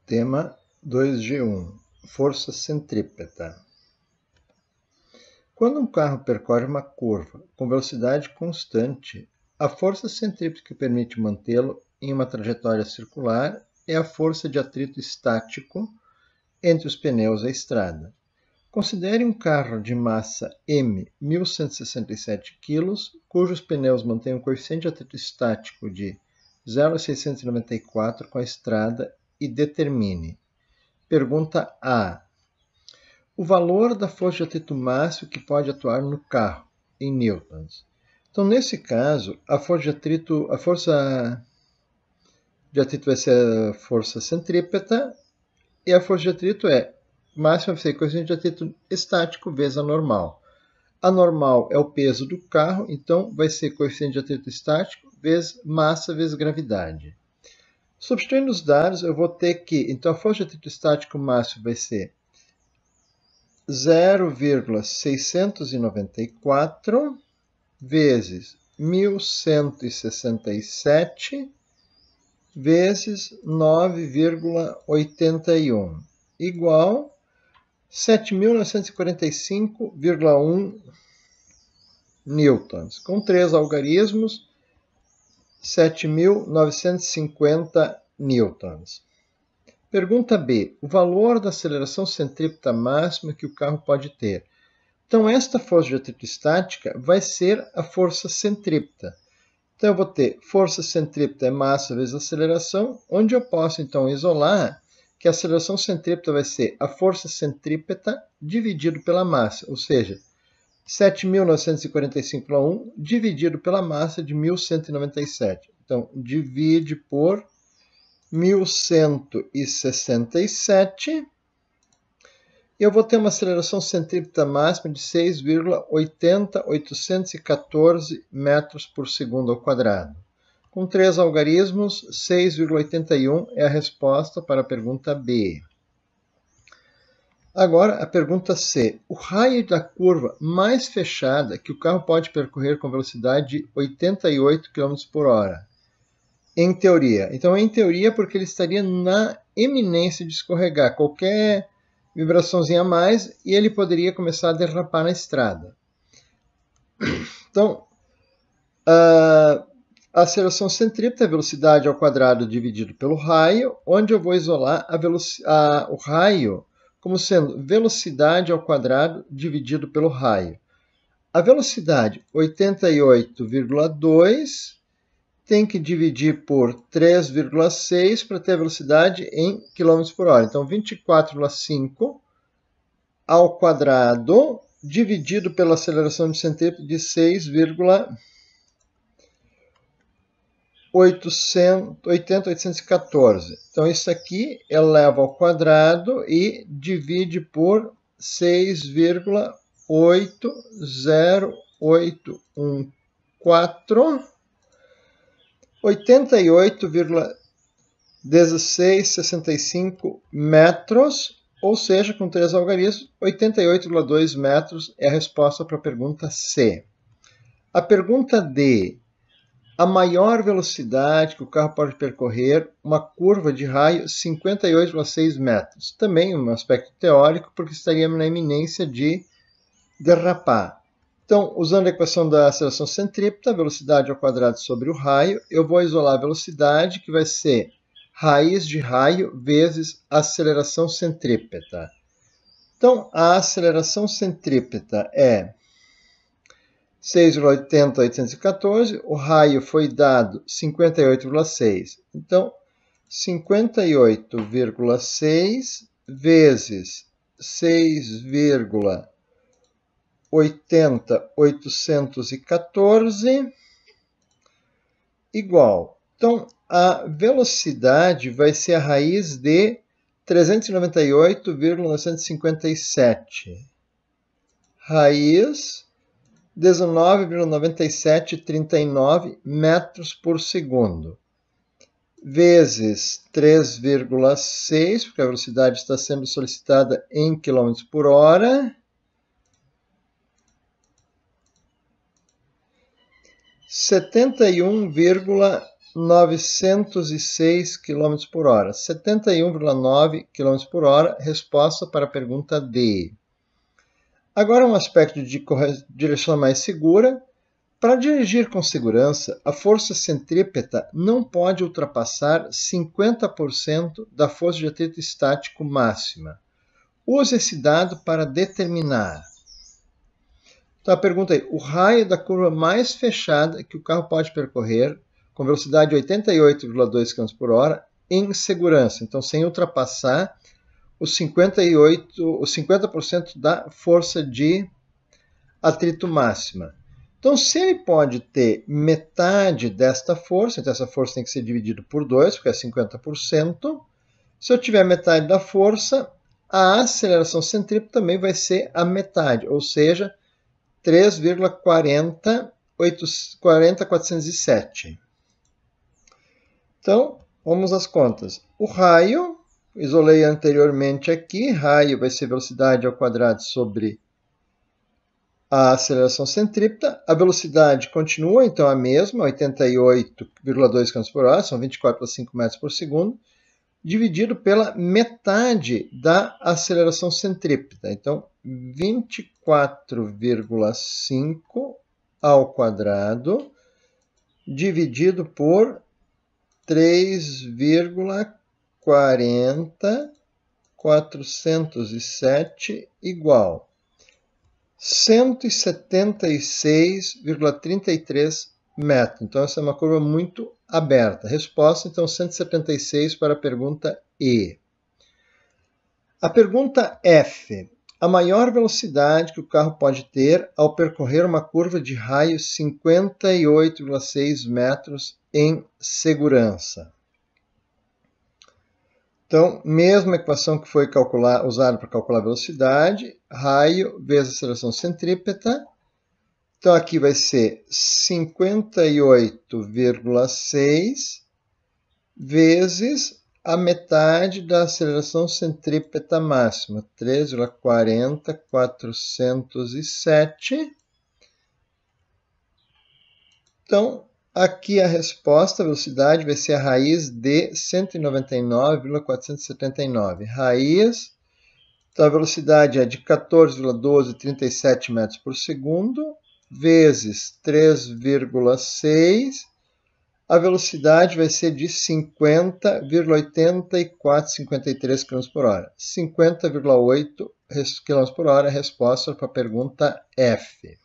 Tema 2G1, força centrípeta. Quando um carro percorre uma curva com velocidade constante, a força centrípeta que permite mantê-lo em uma trajetória circular é a força de atrito estático entre os pneus da estrada. Considere um carro de massa M, 1.167 kg, cujos pneus mantêm um coeficiente de atrito estático de 0,694 com a estrada e determine. Pergunta A. O valor da força de atrito máximo que pode atuar no carro, em newtons. Então, nesse caso, a força de atrito vai ser a força centrípeta e a força de atrito máxima vai ser coeficiente de atrito estático vezes a normal. A normal é o peso do carro, então vai ser coeficiente de atrito estático vezes massa vezes gravidade. Substituindo os dados, eu vou ter que, então a força de atrito estático máximo vai ser 0,694 vezes 1.167 vezes 9,81 igual 7.945,1 newtons. Com 3 algarismos, 7.950 newtons. Pergunta B. O valor da aceleração centrípeta máxima que o carro pode ter. Então, esta força de atrito estática vai ser a força centrípeta. Então, eu vou ter força centrípeta é massa vezes aceleração, onde eu posso, então, isolar que a aceleração centrípeta vai ser a força centrípeta dividido pela massa, ou seja, 7.945,1 dividido pela massa de 1.197. Então, divide por 1.167. Eu vou ter uma aceleração centrípeta máxima de 6,80814 metros por segundo ao quadrado. Com 3 algarismos, 6,81 é a resposta para a pergunta B. Agora, a pergunta C. O raio da curva mais fechada que o carro pode percorrer com velocidade de 88 km por hora. Em teoria. Então, em teoria, porque ele estaria na eminência de escorregar. Qualquer vibraçãozinha a mais e ele poderia começar a derrapar na estrada. Então, a aceleração centrípeta é a velocidade ao quadrado dividido pelo raio, onde eu vou isolar o raio como sendo velocidade ao quadrado dividido pelo raio. A velocidade 88,2 tem que dividir por 3,6 para ter a velocidade em km por hora. Então, 24,5 ao quadrado dividido pela aceleração de centrípeta de 6,814. Então, isso aqui eleva ao quadrado e divide por 6,80814. 88,1665 metros, ou seja, com 3 algarismos, 88,2 metros é a resposta para a pergunta C. A pergunta D. A maior velocidade que o carro pode percorrer, uma curva de raio 58,6 metros. Também um aspecto teórico, porque estaria na iminência de derrapar. Então, usando a equação da aceleração centrípeta, velocidade ao quadrado sobre o raio, eu vou isolar a velocidade, que vai ser raiz de raio vezes aceleração centrípeta. Então, a aceleração centrípeta é 6,80814, o raio foi dado 58,6. Então, 58,6 vezes 6,80814 igual. Então, a velocidade vai ser a raiz de 398,957. Raiz 19,9739 metros por segundo. Vezes 3,6, porque a velocidade está sendo solicitada em km por hora. 71,9 906 km por hora. 71,9 km por hora, resposta para a pergunta D. Agora um aspecto de direção mais segura. Para dirigir com segurança, a força centrípeta não pode ultrapassar 50% da força de atrito estático máxima. Use esse dado para determinar. Então a pergunta é, o raio da curva mais fechada que o carro pode percorrer com velocidade de 88,2 km por hora em segurança, então sem ultrapassar os 50% da força de atrito máxima. Então, se ele pode ter metade desta força, então essa força tem que ser dividida por 2, porque é 50%. Se eu tiver metade da força, a aceleração centrípeta também vai ser a metade, ou seja, 3,407. Então, vamos às contas. O raio, isolei anteriormente aqui, raio vai ser velocidade ao quadrado sobre a aceleração centrípeta. A velocidade continua, então a mesma, 88,2 km por hora, são 24,5 metros por segundo, dividido pela metade da aceleração centrípeta. Então, 24,5 ao quadrado, dividido por 3,407 igual 176,33 metros. Então, essa é uma curva muito aberta. Resposta, então, 176 para a pergunta E. A pergunta F. A maior velocidade que o carro pode ter ao percorrer uma curva de raio 58,6 metros em segurança. Então, mesma equação que foi usada para calcular a velocidade, raio vezes aceleração centrípeta. Então, aqui vai ser 58,6 vezes a metade da aceleração centrípeta máxima, 3,407. Então, aqui a resposta, a velocidade vai ser a raiz de 199,479. Raiz, então a velocidade é de 14,1237 metros por segundo, vezes 3,6. A velocidade vai ser de 50,8453 km por hora. 50,8 km por hora é a resposta para a pergunta F.